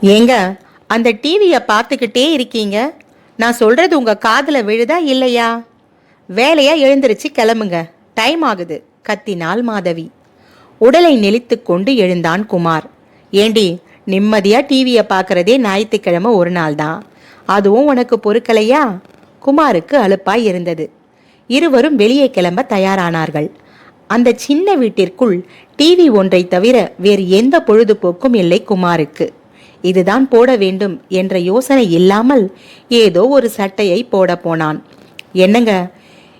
ஏங்க, அந்த டிவியை பார்த்துக்கிட்டே இருக்கீங்க. நான் சொல்றது உங்க காதுல விழுதா இல்லையா? வேலையா எழுந்திருச்சு கிளம்புங்க, டைம் ஆகுது கத்தினாள் மாதவி. உடலை நெளித்து கொண்டு எழுந்தான் குமார். ஏண்டி, நிம்மதியா டிவியை பார்க்கறதே ஞாயிற்றுக்கிழமை ஒரு நாள் தான், அதுவும் உனக்கு பொறுக்கலையா? குமாருக்கு அலுப்பாய் இருந்தது. இருவரும் வெளியே கிளம்ப தயாரானார்கள். அந்த சின்ன வீட்டிற்குள் டிவி ஒன்றை தவிர வேறு எந்த பொழுதுபோக்கும் இல்லை குமாருக்கு. இதுதான் போட வேண்டும் என்ற யோசனை இல்லாமல் ஏதோ ஒரு சட்டையை போட போனான். என்னங்க,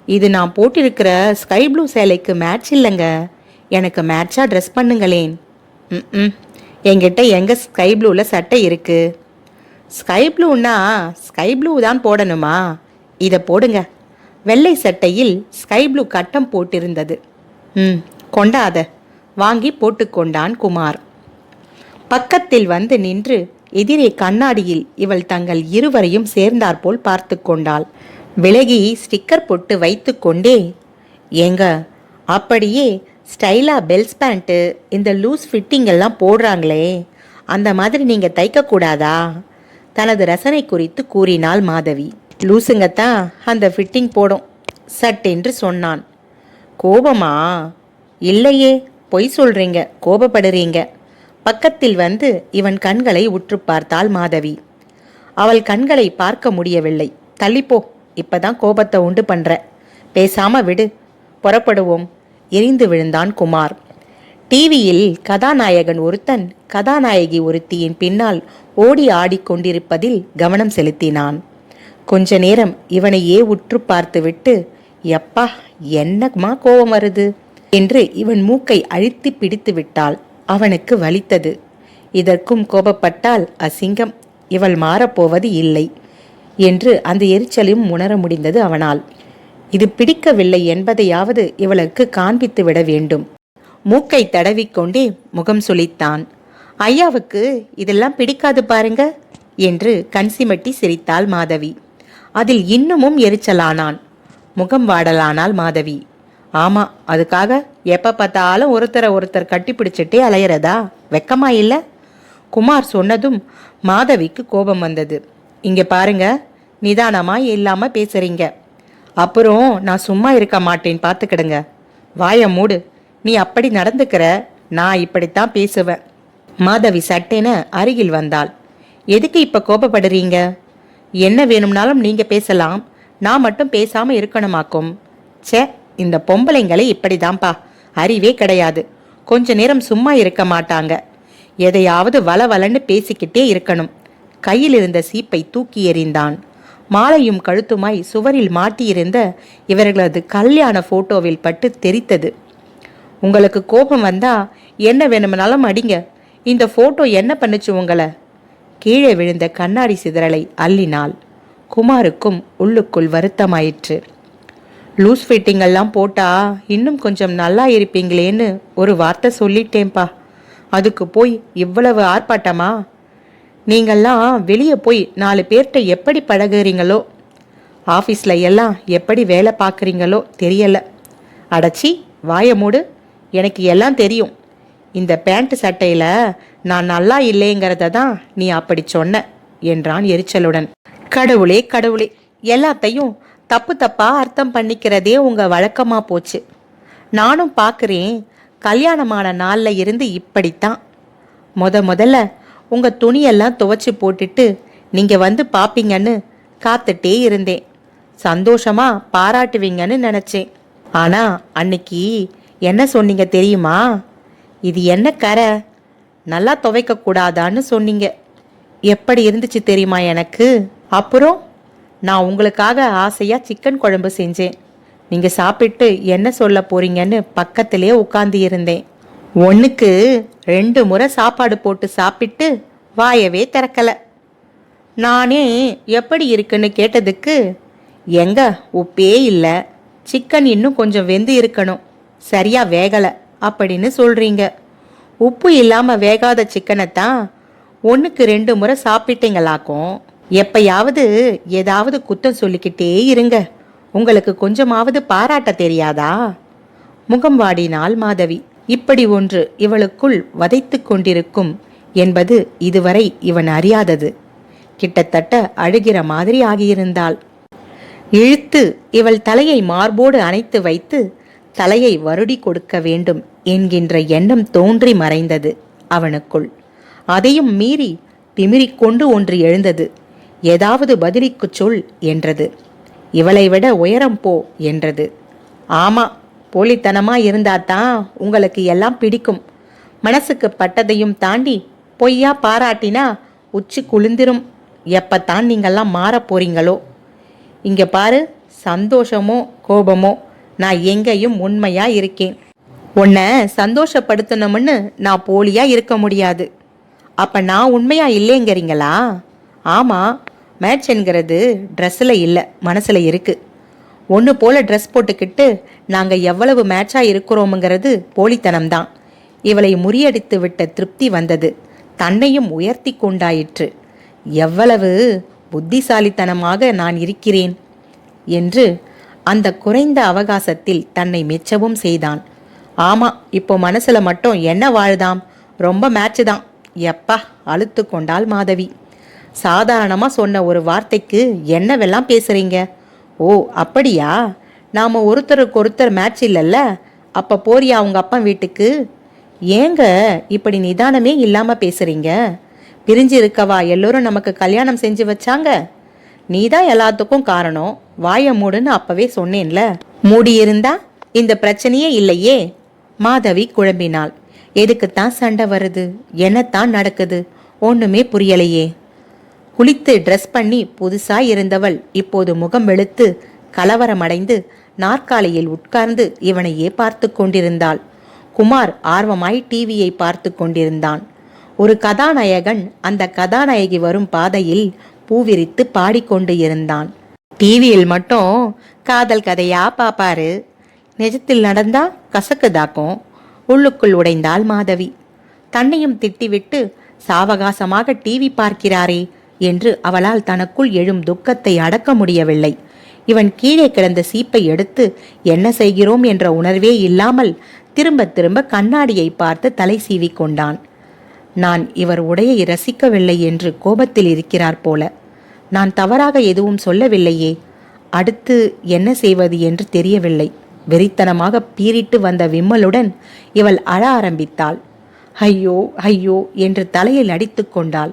இது நான் போட்டிருக்கிற ஸ்கை ப்ளூ சேலைக்கு மேட்ச் இல்லைங்க, எனக்கு மேட்சா ட்ரெஸ் பண்ணுங்களேன். ம் என்கிட்ட எங்க ஸ்கை ப்ளூவில் சட்டை இருக்கு? ஸ்கை ப்ளூன்னா ஸ்கை ப்ளூ தான் போடணுமா? இதை போடுங்க. வெள்ளை சட்டையில் ஸ்கை ப்ளூ கட்டம் போட்டிருந்தது. கொண்டாத, வாங்கி போட்டுக்கொண்டான் குமார். பக்கத்தில் வந்து நின்று எதிரே கண்ணாடியில் இவள் தங்கள் இருவரையும் சேர்ந்தாற்போல் பார்த்து கொண்டாள். விலகி ஸ்டிக்கர் போட்டு வைத்து கொண்டே, ஏங்க, அப்படியே ஸ்டைலா பெல்ஸ் பேண்ட்டு இந்த லூஸ் ஃபிட்டிங் எல்லாம் போடுறாங்களே, அந்த மாதிரி நீங்கள் தைக்கக்கூடாதா? தனது ரசனை குறித்து கூறினாள் மாதவி. லூசுங்கத்தான் அந்த ஃபிட்டிங் போடும் சட்டென்று சொன்னான். கோபமா? இல்லையே, பொய் சொல்றீங்க, கோபப்படுறீங்க. பக்கத்தில் வந்து இவன் கண்களை உற்று பார்த்தாள் மாதவி. அவள் கண்களை பார்க்க முடியவில்லை. தள்ளிப்போ, இப்பதான் கோபத்தை உண்டு பண்ற, பேசாம விடு, புறப்படுவோம். எரிந்து விழுந்தான் குமார். டிவியில் கதாநாயகன் ஒருத்தன் கதாநாயகி ஒருத்தியின் பின்னால் ஓடி ஆடிக்கொண்டிருப்பதில் கவனம் செலுத்தினான். கொஞ்ச நேரம் இவனையே உற்று பார்த்துவிட்டு, எப்பா என்னமா கோபம் வருது என்று இவன் மூக்கை அழுத்தி பிடித்து விட்டாள். அவனுக்கு வலித்தது. இதற்கும் கோபப்பட்டால் அசிங்கம், இவள் மாறப்போவது இல்லை என்று அந்த எரிச்சலையும் உணர முடிந்தது அவனால். இது பிடிக்கவில்லை என்பதையாவது இவளுக்கு காண்பித்து விட வேண்டும். மூக்கை தடவிக்கொண்டே முகம் சுளித்தான். ஐயாவுக்கு இதெல்லாம் பிடிக்காது பாருங்க என்று கண்சிமட்டி சிரித்தாள் மாதவி. அதில் இன்னமும் எரிச்சலானான். முகம் வாடலானாள் மாதவி. ஆமா, அதுக்காக எப்ப பார்த்தாலும் ஒருத்தர் கட்டி பிடிச்சிட்டே அலையிறதா? வெக்கமா இல்ல? குமார் சொன்னதும் மாதவிக்கு கோபம் வந்தது. இங்க பாருங்க, நிதானமா இல்லாம பேசுறீங்க. அப்புறம் நான் சும்மா இருக்க மாட்டேன், பார்த்துக்கிடுங்க. வாய மூடு. நீ அப்படி நடந்துக்கிற, நான் இப்படித்தான் பேசுவேன். மாதவி சட்டென அருகில் வந்தாள். எதுக்கு இப்ப கோபப்படுறீங்க? என்ன வேணும்னாலும் நீங்க பேசலாம், நான் மட்டும் பேசாம இருக்கணுமாக்கும். சே, இந்த பொம்பளைங்களை இப்படிதான்ப்பா, அறிவே கிடையாது. கொஞ்ச நேரம் சும்மா இருக்க மாட்டாங்க, எதையாவது வளவலன்னு பேசிக்கிட்டே இருக்கணும். கையில் இருந்த சீப்பை தூக்கி எறிந்தான். மாலையும் கழுத்துமாய் சுவரில் மாட்டியிருந்த இவர்களது கல்யாண போட்டோவில் பட்டு தெரித்தது. உங்களுக்கு கோபம் வந்தா என்ன வேணும்னாலும் அடிங்க, இந்த போட்டோ என்ன பண்ணுச்சு உங்களை? கீழே விழுந்த கண்ணாடி சிதறலை அள்ளினாள். குமாருக்கும் உள்ளுக்குள் வருத்தமாயிற்று. லூஸ் ஃபிட்டிங் எல்லாம் போட்டா இன்னும் கொஞ்சம் நல்லா இருப்பீங்களேன்னு ஒரு வார்த்தை சொல்லிட்டேன்பா, அதுக்கு போய் இவ்வளவு ஆர்ப்பாட்டமா? நீங்கள்லாம் வெளியே போய் 4 பேர்கிட்ட எப்படி பழகுறீங்களோ, ஆஃபீஸில் எல்லாம் எப்படி வேலை பார்க்குறீங்களோ தெரியல. அடச்சி, வாய மூடு, எனக்கு எல்லாம் தெரியும். இந்த பேண்ட் சட்டையில் நான் நல்லா இல்லைங்கிறத தான் நீ அப்படி சொன்ன என்றான் எரிச்சலுடன். கடவுளே கடவுளே, எல்லாத்தையும் தப்பு தப்பா அர்த்தம் பண்ணிக்கிறதே உங்க வழக்கமா போச்சு. நானும் பார்க்குறேன், கல்யாணமான நாளில் இருந்து இப்படித்தான். முதல்ல உங்க துணியெல்லாம் துவைச்சி போட்டுட்டு நீங்க வந்து பார்ப்பீங்கன்னு காத்துட்டே இருந்தேன். சந்தோஷமா பாராட்டுவீங்கன்னு நினைச்சேன். ஆனா அன்னைக்கு என்ன சொன்னீங்க தெரியுமா? இது என்ன கரை, நல்லா துவைக்க கூடாதான்னு சொன்னீங்க. எப்படி இருந்துச்சு தெரியுமா எனக்கு? அப்புறம் நான் உங்களுக்காக ஆசையா சிக்கன் குழம்பு செஞ்சேன். நீங்க சாப்பிட்டு என்ன சொல்ல போறீங்கன்னு பக்கத்திலே உட்கார்ந்து இருந்தேன். 1க்கு 2 முறை சாப்பாடு போட்டு சாப்பிட்டு வாயவே திறக்கல. நானே எப்படி இருக்குன்னு கேட்டதுக்கு, எங்க உப்பே இல்லை, சிக்கன் இன்னும் கொஞ்சம் வெந்து இருக்கணும், சரியா வேகல அப்படின்னு சொல்றீங்க. உப்பு இல்லாம வேகாத சிக்கனைத்தான் 1க்கு 2 முறை சாப்பிட்டீங்களாக்கும். எப்பயாவது ஏதாவது குத்தம் சொல்லிக்கிட்டே இருங்க, உங்களுக்கு கொஞ்சமாவது பாராட்ட தெரியாதா? முகம் வாடினாள் மாதவி. இப்படி ஒன்று இவளுக்குள் வதைத்து கொண்டிருக்கும் என்பது இதுவரை இவன் அறியாதது. கிட்டத்தட்ட அழுகிற மாதிரி ஆகியிருந்தாள். இழுத்து இவள் தலையை மார்போடு அணைத்து வைத்து தலையை வருடி கொடுக்க வேண்டும் என்கின்ற எண்ணம் தோன்றி மறைந்தது அவனுக்குள். அதையும் மீறி திமிரிக்கொண்டு ஒன்று எழுந்தது. ஏதாவது பதிலுக்குச் சொல் என்றது. இவளை விட உயரம் போ என்றது. ஆமா, போலித்தனமா இருந்தாதான் உங்களுக்கு எல்லாம் பிடிக்கும். மனசுக்கு பட்டதையும் தாண்டி பொய்யா பாராட்டினா உச்சி குளிந்திரும். எப்பத்தான் நீங்கள்லாம் மாறப் போறீங்களோ. இங்க பாரு, சந்தோஷமோ கோபமோ நான் எங்கேயும் உண்மையா இருக்கேன். உன்னை சந்தோஷப்படுத்தணும்னு நான் போலியா இருக்க முடியாது. அப்ப நான் உண்மையா இல்லைங்கிறீங்களா? ஆமா, மேட்ச் என்கிறது ட்ரெஸ்ஸில் இல்லை, மனசுல இருக்கு. ஒன்று போல ட்ரெஸ் போட்டுக்கிட்டு நாங்கள் எவ்வளவு மேட்சா இருக்கிறோமுங்கிறது போலித்தனம்தான். இவளை முறியடித்து விட்ட திருப்தி வந்தது. தன்னையும் உயர்த்தி கொண்டாயிற்று. எவ்வளவு புத்திசாலித்தனமாக நான் இருக்கிறேன் என்று அந்த குறைந்த அவகாசத்தில் தன்னை மெச்சவும் செய்தான். ஆமா, இப்போ மனசுல மட்டும் என்ன வாழுதாம், ரொம்ப மேட்சு தான். எப்பா, அழுத்து கொண்டாள் மாதவி. சாதாரணமா சொன்ன ஒரு வார்த்தைக்கு என்னவெல்லாம் பேசுறீங்க? ஓ அப்படியா? நாம ஒருத்தருக்கு ஒருத்தர் மேட்ச் இல்லைல்ல, அப்ப போறியா உங்க அப்பா வீட்டுக்கு? ஏங்க இப்படி நிதானமே இல்லாம பேசுறீங்க? பிரிஞ்சு இருக்கவா எல்லோரும் நமக்கு கல்யாணம் செஞ்சு வச்சாங்க? நீதான் எல்லாத்துக்கும் காரணம். வாய மூடுன்னு அப்பவே சொன்னேன்ல. மூடியிருந்தா இந்த பிரச்சனையே இல்லையே. மாதவி குழம்பினாள். எதுக்குத்தான் சண்டை வருது? என்னத்தான் நடக்குது? ஒண்ணுமே புரியலையே. குளித்து ட்ரெஸ் பண்ணி புதுசாய் இருந்தவள் இப்போது முகம் வெளுத்து கலவரமடைந்து நாற்காலியில் உட்கார்ந்து இவனையே பார்த்து கொண்டிருந்தாள். குமார் ஆர்வமாய் டிவியை பார்த்து கொண்டிருந்தான். ஒரு கதாநாயகன் அந்த கதாநாயகி வரும் பாதையில் பூவிரித்து பாடிக்கொண்டு இருந்தான். டிவியில் மட்டும் காதல் கதையா பாப்பாரு, நிஜத்தில் நடந்தா கசக்குதாக்கும். உள்ளுக்குள் உடைந்தாள் மாதவி. தன்னையும் திட்டிவிட்டு சாவகாசமாக டிவி பார்க்கிறாரே என்று அவளால் தனக்குள் எழும் துக்கத்தை அடக்க முடியவில்லை. இவன் கீழே கிடந்த சீப்பை எடுத்து என்ன செய்கிறோம் என்ற உணர்வே இல்லாமல் திரும்ப திரும்ப கண்ணாடியை பார்த்து தலை சீவி கொண்டான். நான் இவர் உடையை ரசிக்கவில்லை என்று கோபத்தில் இருக்கிறார் போல. நான் தவறாக எதுவும் சொல்லவில்லையே. அடுத்து என்ன செய்வது என்று தெரியவில்லை. வெறித்தனமாக பீறிட்டு வந்த விம்மலுடன் இவள் அழ ஆரம்பித்தாள். ஐயோ ஐயோ என்று தலையில் அடித்து கொண்டாள்.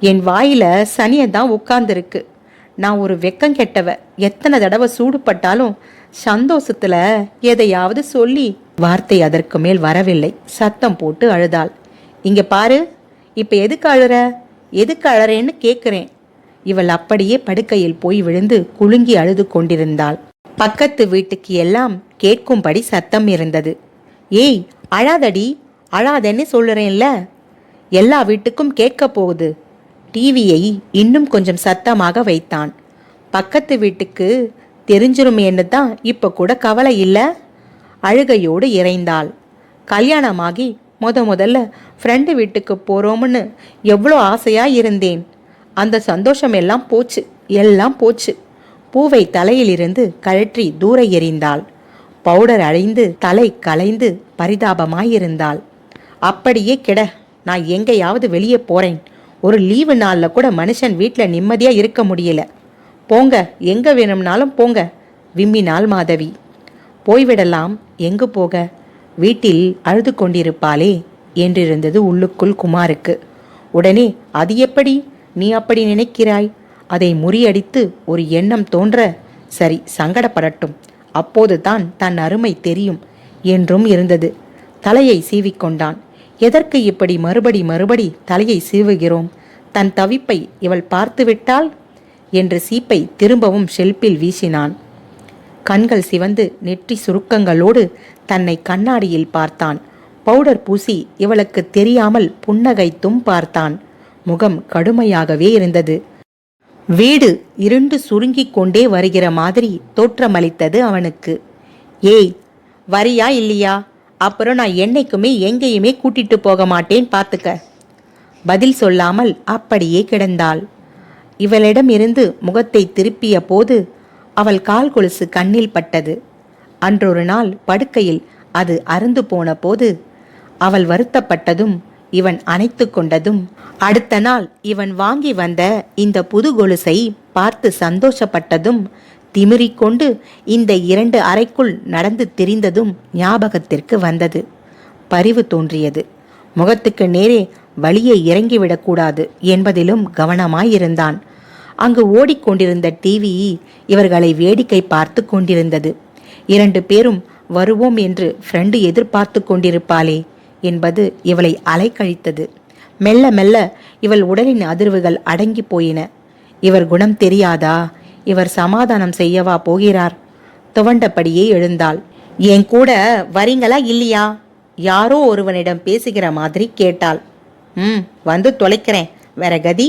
என் வாயில சனியதான் உட்கார்ந்துருக்கு. நான் ஒரு வெக்கம் கெட்டவ. எத்தனை தடவை சூடுபட்டாலும் சந்தோஷத்துல எதையாவது சொல்லி வார்த்தை அதற்கு மேல் வரவில்லை. சத்தம் போட்டு அழுதாள். இங்க பாரு, இப்ப எதுக்கு அழுற? எதுக்கு அழறேன்னு கேட்கிறேன். இவள் அப்படியே படுக்கையில் போய் விழுந்து குலுங்கி அழுது கொண்டிருந்தாள். பக்கத்து வீட்டுக்கு எல்லாம் கேட்கும்படி சத்தம் இருந்தது. ஏய் அழாதடி, அழாதேன்னு சொல்லுறேன்ல. எல்லா வீட்டுக்கும் கேட்க போகுது. டிவியை இன்னும் கொஞ்சம் சத்தமாக வைத்தான். பக்கத்து வீட்டுக்கு தெரிஞ்சிருமேன்னு தான் இப்ப கூட கவலை இல்ல. அழுகையோடு இறைந்தாள். கல்யாணமாகி முதல்ல ஃப்ரெண்டு வீட்டுக்கு போறோம்னு எவ்வளோ ஆசையா இருந்தேன். அந்த சந்தோஷம் எல்லாம் போச்சு, எல்லாம் போச்சு. பூவை தலையிலிருந்து கழற்றி தூர எறிந்தாள். பவுடர் அழிந்து தலை கலைந்து பரிதாபமாயிருந்தாள். அப்படியே கிட, நான் எங்கேயாவது வெளியே போறேன். ஒரு லீவு நாளில் கூட மனுஷன் வீட்டில் நிம்மதியா இருக்க முடியல. போங்க, எங்க வேணும்னாலும் போங்க, விம்மினாள் மாதவி. போய்விடலாம், எங்கு போக? வீட்டில் அழுது கொண்டிருப்பாளே என்றிருந்தது உள்ளுக்குள் குமாருக்கு. உடனே அது எப்படி நீ அப்படி நினைக்கிறாய்? அதை முறியடித்து ஒரு எண்ணம் தோன்ற, சரி சங்கடப்படட்டும், அப்போதுதான் தன் அருமை தெரியும் என்றும் இருந்தது. தலையை சீவிக்கொண்டான். எதற்கு இப்படி மறுபடி தலையை சீவுகிறோம்? தன் தவிப்பை இவள் பார்த்துவிட்டாள் என்று சீப்பை திரும்பவும் ஷெல்பில் வீசினான். கண்கள் சிவந்து நெற்றி சுருக்கங்களோடு தன்னை கண்ணாடியில் பார்த்தான். பவுடர் பூசி இவளுக்கு தெரியாமல் புன்னகைத்தும் பார்த்தான். முகம் கடுமையாகவே இருந்தது. வீடு இருண்டு சுருங்கிக் கொண்டே வருகிற மாதிரி தோற்றமளித்தது அவனுக்கு. ஏய் வரியா இல்லையா? அப்புறம் நான் என்னைக்குமே எங்கேயுமே கூட்டிட்டு போக மாட்டேன் பார்த்துக்க. பதில் சொல்லாமல் அப்படியே கிடந்தாள். இவளிடம் இருந்து முகத்தை திருப்பிய போது அவள் கால் கொலுசு கண்ணில் பட்டது. அன்றொரு நாள் படுக்கையில் அது அருந்து போன போது அவள் வருத்தப்பட்டதும் இவன் அணைத்து கொண்டதும், அடுத்த நாள் இவன் வாங்கி வந்த இந்த புது கொலுசை பார்த்து சந்தோஷப்பட்டதும், திமிரிக்கொண்டு இந்த 2 அறைக்குள் நடந்து திரிந்ததும் ஞாபகத்திற்கு வந்தது. பரிவு தோன்றியது. முகத்துக்கு நேரே வழியை இறங்கிவிடக்கூடாது என்பதிலும் கவனமாயிருந்தான். அங்கு ஓடிக்கொண்டிருந்த டிவி இவர்களை வேடிக்கை பார்த்து கொண்டிருந்தது. 2 பேரும் வருவோம் என்று ஃப்ரெண்டு எதிர்பார்த்து கொண்டிருப்பாளே என்பது இவளை அலைக்கழித்தது. மெல்ல மெல்ல இவள் உடலின் அதிர்வுகள் அடங்கி போயின. இவர் குணம் தெரியாதா? இவர் சமாதானம் செய்யவா போகிறார்? துவண்டபடியே எழுந்தாள். என் கூட வரீங்களா இல்லையா? யாரோ ஒருவனிடம் பேசுகிற மாதிரி கேட்டாள். வந்து தொலைக்கிறேன், வேற கதி,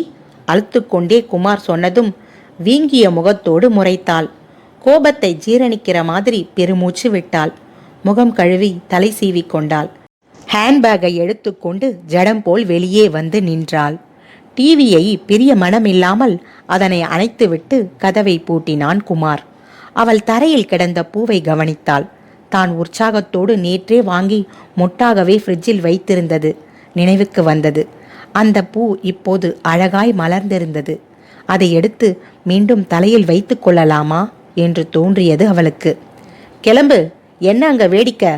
அழுத்து கொண்டே குமார் சொன்னதும் வீங்கிய முகத்தோடு முறைத்தாள். கோபத்தை ஜீரணிக்கிற மாதிரி பெருமூச்சு விட்டாள். முகம் கழுவி தலை சீவி கொண்டாள். ஹேண்ட்பேக்கை எடுத்துக்கொண்டு ஜடம் போல் வெளியே வந்து நின்றாள். டிவியை பிரிய மனமில்லாமல் அதனை அணைத்துவிட்டு கதவை பூட்டினான் குமார். அவள் தரையில் கிடந்த பூவை கவனித்தாள். தான் உற்சாகத்தோடு நேற்றே வாங்கி மொட்டாகவே ஃப்ரிட்ஜில் வைத்திருந்தது நினைவுக்கு வந்தது. அந்த பூ இப்போது அழகாய் மலர்ந்திருந்தது. அதை எடுத்து மீண்டும் தலையில் வைத்து கொள்ளலாமா என்று தோன்றியது அவளுக்கு. கிளம்பு, என்ன அங்க வேடிக்கை?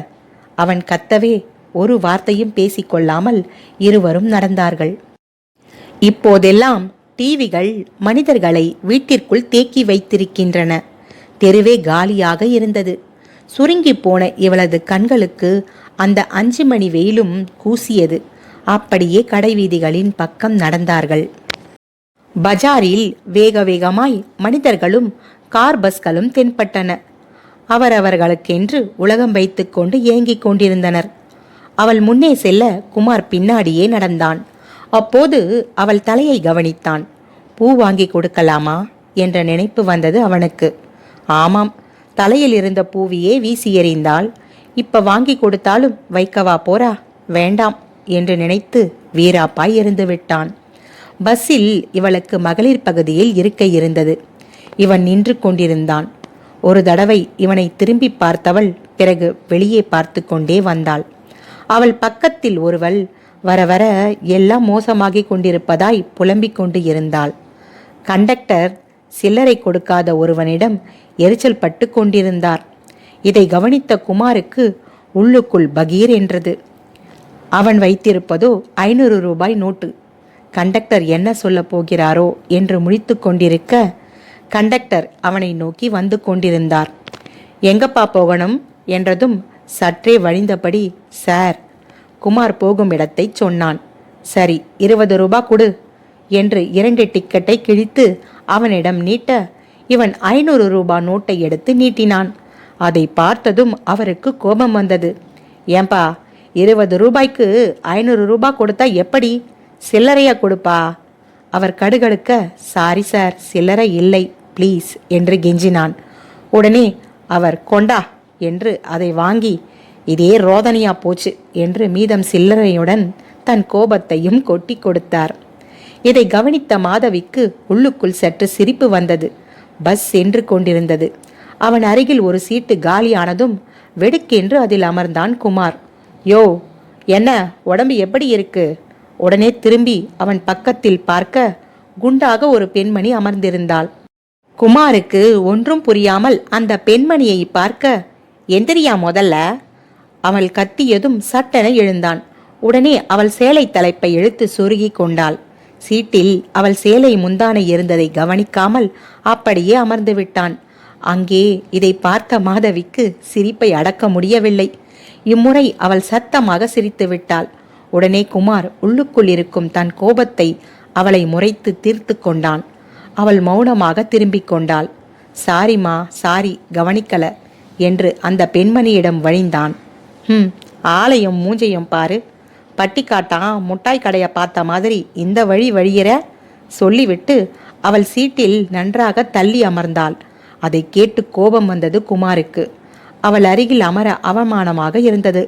அவன் கத்தவே ஒரு வார்த்தையும் பேசிக்கொள்ளாமல் இருவரும் நடந்தார்கள். இப்போதெல்லாம் டிவிகள் மனிதர்களை வீட்டிற்குள் தேக்கி வைத்திருக்கின்றன. தெருவே காலியாக இருந்தது. சுருங்கி போன இவளது கண்களுக்கு அந்த 5 மணி வெயிலும் கூசியது. அப்படியே கடைவீதிகளின் பக்கம் நடந்தார்கள். பஜாரில் வேக வேகமாய் மனிதர்களும் கார் பஸ்களும் தென்பட்டன. அவரவர்களுக்கென்று உலகம் வைத்துக்கொண்டு ஏங்கிக் கொண்டிருந்தனர். அவள் முன்னே செல்ல குமார் பின்னாடியே நடந்தான். அப்போது அவள் தலையை கவனித்தான். பூ வாங்கி கொடுக்கலாமா என்ற நினைப்பு வந்தது அவனுக்கு. ஆமாம், தலையில் இருந்த பூவியே வீசி எறிந்தாள். இப்ப வாங்கி கொடுத்தாலும் வைக்கவா போறா? வேண்டாம் என்று நினைத்து வீராப்பாய் இருந்து விட்டான். பஸ்ஸில் இவளுக்கு மகளிர் பகுதியில் இருக்கை இருந்தது. இவன் நின்று கொண்டிருந்தான். ஒரு தடவை இவனை திரும்பி பார்த்தவள் பிறகு வெளியே பார்த்து கொண்டே வந்தாள். அவள் பக்கத்தில் ஒருவள் வர வர எல்லாம் மோசமாகி கொண்டிருப்பதாய் புலம்பிக் கொண்டு இருந்தாள். கண்டக்டர் சில்லறை கொடுக்காத ஒருவனிடம் எரிச்சல் பட்டு கொண்டிருந்தார். இதை கவனித்த குமாருக்கு உள்ளுக்குள் பகீர் என்றது. அவன் வைத்திருப்பதோ 500 ரூபாய் நோட்டு. கண்டக்டர் என்ன சொல்ல போகிறாரோ என்று முழித்து கொண்டிருக்க கண்டக்டர் அவனை நோக்கி வந்து கொண்டிருந்தார். எங்கப்பா போகணும் என்றதும் சற்றே வழிந்தபடி சார் குமார் போகும் இடத்தை சொன்னான். சரி, 20 ரூபாய் கொடு என்று 2 டிக்கெட்டை கிழித்து அவனிடம் நீட்ட இவன் 500 ரூபாய் நோட்டை எடுத்து நீட்டினான். அதை பார்த்ததும் அவருக்கு கோபம் வந்தது. ஏன்பா, 20 ரூபாய்க்கு 500 ரூபாய் கொடுத்தா எப்படி? சில்லறையா கொடுப்பா? அவர் கடுகடுக்க சாரி சார், சில்லறை இல்லை ப்ளீஸ் என்று கெஞ்சினான். உடனே அவர் கொண்டா என்று அதை வாங்கி இதே ரோதனையா போச்சு என்று மீதம் சில்லறையுடன் தன் கோபத்தையும் கொட்டி கொடுத்தார். இதை கவனித்த மாதவிக்கு உள்ளுக்குள் சற்று சிரிப்பு வந்தது. பஸ் சென்று கொண்டிருந்தது. அவன் அருகில் ஒரு சீட்டு காலியானதும் வெடுக்கென்று அதில் அமர்ந்தான் குமார். யோ, என்ன உடம்பு எப்படி இருக்கு? உடனே திரும்பி அவன் பக்கத்தில் பார்க்க குண்டாக ஒரு பெண்மணி அமர்ந்திருந்தாள். குமாருக்கு ஒன்றும் புரியாமல் அந்த பெண்மணியை பார்க்க எந்திரியா முதல்ல. அவள் கத்தியதும் சட்டென எழுந்தான். உடனே அவள் சேலை தலைப்பை இழுத்து சொருகி கொண்டாள். சீட்டில் அவள் சேலை முந்தானை இருந்ததை கவனிக்காமல் அப்படியே அமர்ந்து விட்டான். அங்கே இதை பார்த்த மாதவிக்கு சிரிப்பை அடக்க முடியவில்லை. இம்முறை அவள் சத்தமாக சிரித்து விட்டாள். உடனே குமார் உள்ளுக்குள் இருக்கும் தன் கோபத்தை அவளை முறைத்து தீர்த்து கொண்டான். அவள் மௌனமாக திரும்பிக் கொண்டாள். சாரிமா, சாரி, கவனிக்கல என்று அந்த பெண்மணியிடம் வழிந்தான். ஆலயம் மூஞ்சையும் பாரு, பட்டிக்காட்டான் முட்டாய் கடையை பார்த்த மாதிரி இந்த வழி வழியிற சொல்லிவிட்டு அவள் சீட்டில் நன்றாக தள்ளி அமர்ந்தாள். அதை கேட்டு கோபம் வந்தது குமாருக்கு. அவள் அருகில் அமர அவமானமாக இருந்தது.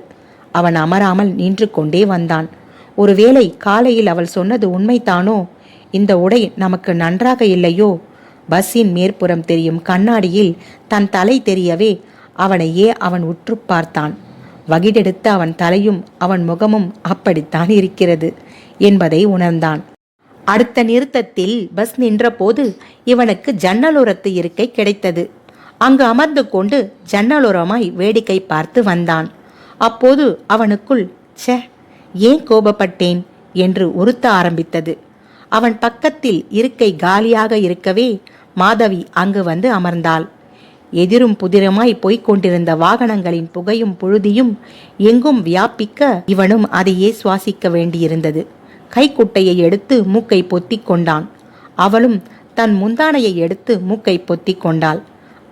அவன் அமராமல் நின்று கொண்டே வந்தான். ஒருவேளை காலையில் அவள் சொன்னது உண்மைதானோ? இந்த உடை நமக்கு நன்றாக இல்லையோ? பஸ்ஸின் மேற்புறம் தெரியும் கண்ணாடியில் தன் தலை தெரியவே அவனையே அவன் உற்று பார்த்தான். வகிடெடுத்த அவன் தலையும் அவன் முகமும் அப்படித்தான் இருக்கிறது என்பதை உணர்ந்தான். அடுத்த நிறுத்தத்தில் பஸ் நின்றபோது இவனுக்கு ஜன்னலோரத்து இருக்கை கிடைத்தது. அங்கு அமர்ந்து கொண்டு ஜன்னலோரமாய் வேடிக்கை பார்த்து வந்தான். அப்போது அவனுக்குள் ச்சே, ஏன் கோபப்பட்டேன் என்று உறுத்த ஆரம்பித்தது. அவன் பக்கத்தில் இருக்கை காலியாக இருக்கவே மாதவி அங்கு வந்து அமர்ந்தாள். எதிரும் புதிரமாய் போய்க் கொண்டிருந்த வாகனங்களின் புகையும் புழுதியும் எங்கும் வியாபிக்க இவனும் அதையே சுவாசிக்க வேண்டியிருந்தது. கைக்குட்டையை எடுத்து மூக்கை பொத்திக் கொண்டான். அவளும் தன் முந்தானையை எடுத்து மூக்கை பொத்திக் கொண்டாள்.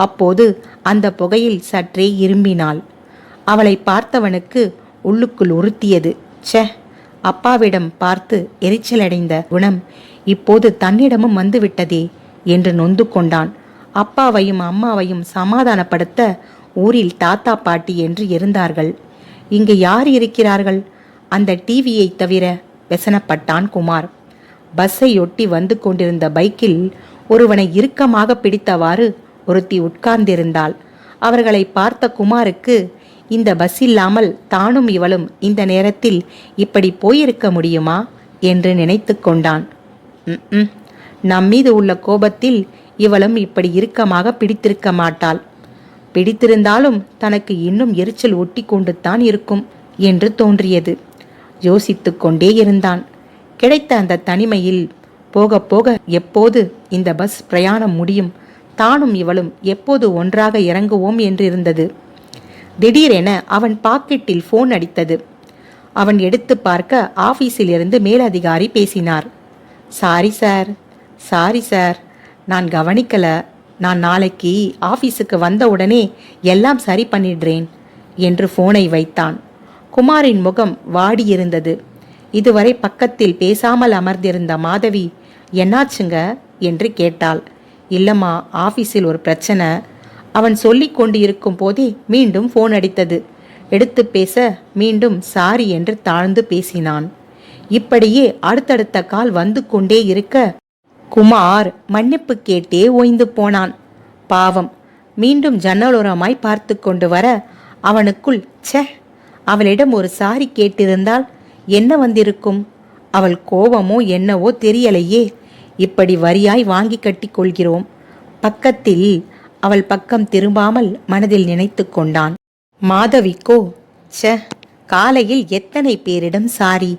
அப்போது அந்த புகையில் சற்றே இரும்பினாள். அவளை பார்த்தவனுக்கு உள்ளுக்குள் உறுத்தியது. ச்சே, அப்பாவிடம் பார்த்து எரிச்சலடைந்த குணம் இப்போது தன்னிடமும் வந்துவிட்டதே என்று நொந்து கொண்டான். அப்பாவையும் அம்மாவையும் சமாதானப்படுத்த ஊரில் தாத்தா பாட்டி என்று இருந்தார்கள். இங்கு யார் இருக்கிறார்கள்? அந்த டிவியை தவிர வெசனப்பட்டான் குமார். பஸ்ஸை ஒட்டி வந்து கொண்டிருந்த பைக்கில் ஒருவனை இறுக்கமாக பிடித்தவாறு ஒருத்தி உட்கார்ந்திருந்தாள். அவர்களை பார்த்த குமாருக்கு இந்த பஸ் இல்லாமல் தானும் இவளும் இந்த நேரத்தில் இப்படி போயிருக்க முடியுமா என்று நினைத்து கொண்டான். நம்மீது உள்ள கோபத்தில் இவளும் இப்படி இறுக்கமாக பிடித்திருக்க மாட்டாள். பிடித்திருந்தாலும் தனக்கு இன்னும் எரிச்சல் ஒட்டி கொண்டு தான் இருக்கும் என்று தோன்றியது. யோசித்து கொண்டே இருந்தான். கிடைத்த அந்த தனிமையில் போக போக எப்போது இந்த பஸ் பிரயாணம் முடியும், தானும் இவளும் எப்போது ஒன்றாக இறங்குவோம் என்று இருந்தது. திடீரென அவன் பாக்கெட்டில் போன் அடித்தது. அவன் எடுத்து பார்க்க ஆபீஸில் இருந்து மேலதிகாரி பேசினார். சாரி சார், நான் கவனிக்கல. நான் நாளைக்கு ஆபீஸுக்கு வந்த உடனே எல்லாம் சரி பண்ணிடுறேன் என்று போனை வைத்தான். குமாரின் முகம் வாடியிருந்தது. இதுவரை பக்கத்தில் பேசாமல் அமர்ந்திருந்த மாதவி என்னாச்சுங்க என்று கேட்டாள். இல்லம்மா, ஆபீஸில் ஒரு பிரச்சனை. அவன் சொல்லிக் கொண்டு இருக்கும் போதே மீண்டும் போன் அடித்தது. எடுத்து பேச மீண்டும் சாரி என்று தாழ்ந்து பேசினான். இப்படியே அடுத்தடுத்த கால் வந்து கொண்டே இருக்க குமார் மன்னிப்பு கேட்டே ஓய்ந்து போனான். பாவம், மீண்டும் ஜன்னலோரமாய் பார்த்து கொண்டு வர அவனுக்குள் ச்சே, அவளிடம் ஒரு சாரி கேட்டிருந்தால் என்ன வந்திருக்கும்? அவள் கோபமோ என்னவோ தெரியலையே, இப்படி வரியாய் வாங்கி கட்டி கொள்கிறோம். பக்கத்தில் அவள் பக்கம் திரும்பாமல் மனதில் நினைத்து கொண்டான். மாதவிக்கோ ச்சே, காலையில் எத்தனை பேரிடம் சாரி,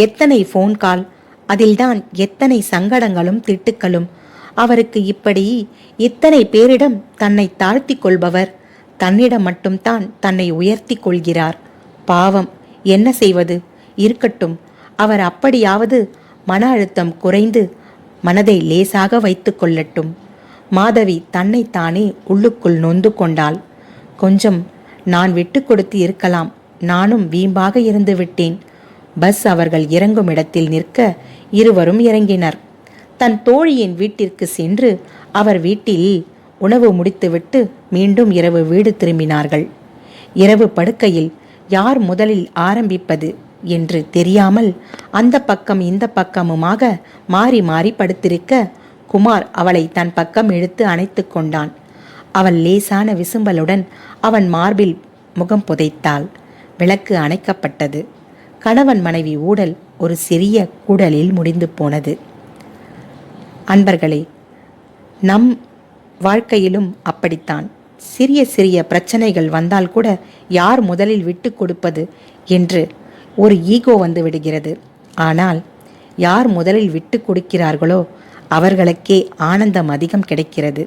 எத்தனை போன் கால், அதில்தான் எத்தனை சங்கடங்களும் திட்டுக்களும். அவருக்கு இப்படி இத்தனை பேரிடம் தன்னை தாழ்த்தி கொள்பவர் தன்னிடம் மட்டும்தான் தன்னை உயர்த்தி கொள்கிறார். பாவம், என்ன செய்வது? இருக்கட்டும், அவர் அப்படியாவது மன அழுத்தம் குறைந்து மனதை லேசாக வைத்து கொள்ளட்டும். மாதவி தன்னைத்தானே உள்ளுக்குள் நொந்து கொண்டாள். கொஞ்சம் நான் விட்டு கொடுத்து இருக்கலாம், நானும் வீம்பாக இருந்து விட்டேன். பஸ் அவர்கள் இறங்கும் இடத்தில் நிற்க இருவரும் இறங்கினர். தன் தோழியின் வீட்டிற்கு சென்று அவர் வீட்டில் உணவு முடித்துவிட்டு மீண்டும் இரவு வீடு திரும்பினார்கள். இரவு படுக்கையில் யார் முதலில் ஆரம்பிப்பது என்று தெரியாமல் அந்த பக்கம் இந்த பக்கமுமாக மாறி மாறி படுத்திருக்க குமார் அவளை தன் பக்கம் இழுத்து அணைத்து கொண்டான். அவள் லேசான விசும்பலுடன் அவன் மார்பில் முகம் புதைத்தாள். விளக்கு அணைக்கப்பட்டது. கணவன் மனைவி ஊடல் ஒரு சிறிய கூடலில் முடிந்து போனது. அன்பர்களே, நம் வாழ்க்கையிலும் அப்படித்தான். சிறிய சிறிய பிரச்சனைகள் வந்தால் கூட யார் முதலில் விட்டு கொடுப்பது என்று ஒரு ஈகோ வந்து விடுகிறது. ஆனால் யார் முதலில் விட்டு கொடுக்கிறார்களோ அவர்களுக்கே ஆனந்தம் அதிகம் கிடைக்கிறது.